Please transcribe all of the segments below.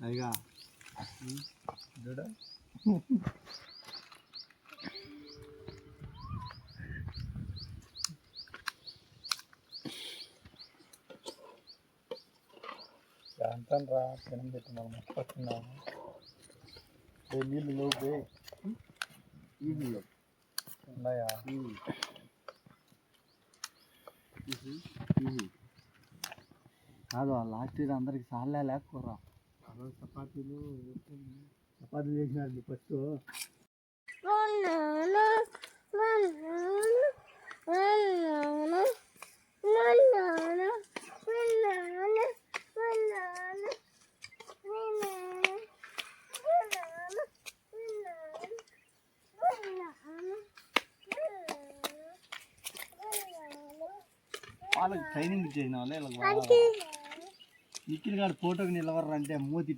అదిగా చూడ అంటాను రా తినం పెట్టి మనం వస్తున్నాము నీళ్ళు లోపే నీళ్ళు ఉన్నాయా కాదు లాస్ట్ ఇయర్ అందరికి సాలే లేకపోరా చపాతీలు చేసినారు ఫస్ట్ వాళ్ళకి ట్రైనింగ్ ఇచ్చేసిన వాళ్ళే నిఖిల్ గారు ఫోటోకి నిలవరంటే మూతి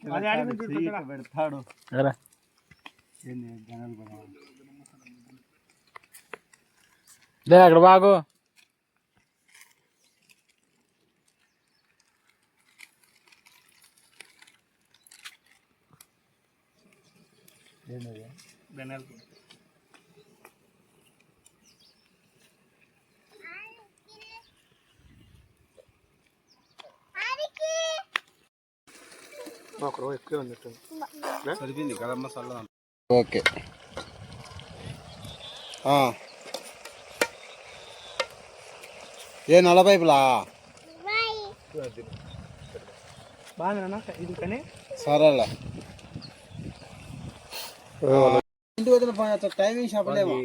పెడతాడు అక్కడ బాగు ఎక్కువ ఉన్నట్టు సరిపోయింది గరం మసాలా ఓకే ఏ నల్ల పైపులా బాగా ఇది కానీ సరేలే ఇంటి వదిన టైమింగ్ చెప్పలేము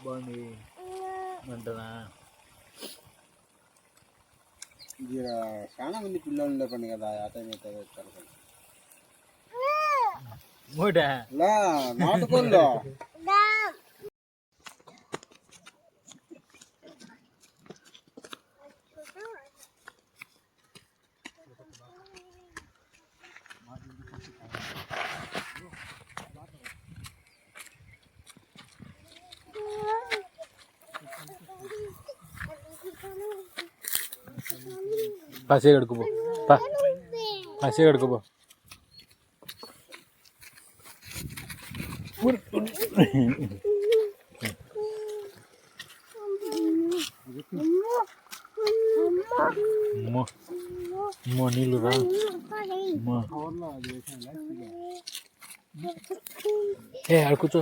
బాగుంది అంటనా చాలా మంది పిల్లలు లేపండి కదా ఆ టైం అయితే నాటుకోళ్ళు పసి కడుకుపో పసి కడుకుపో నీళ్ళు రా ఏ అడుకుచో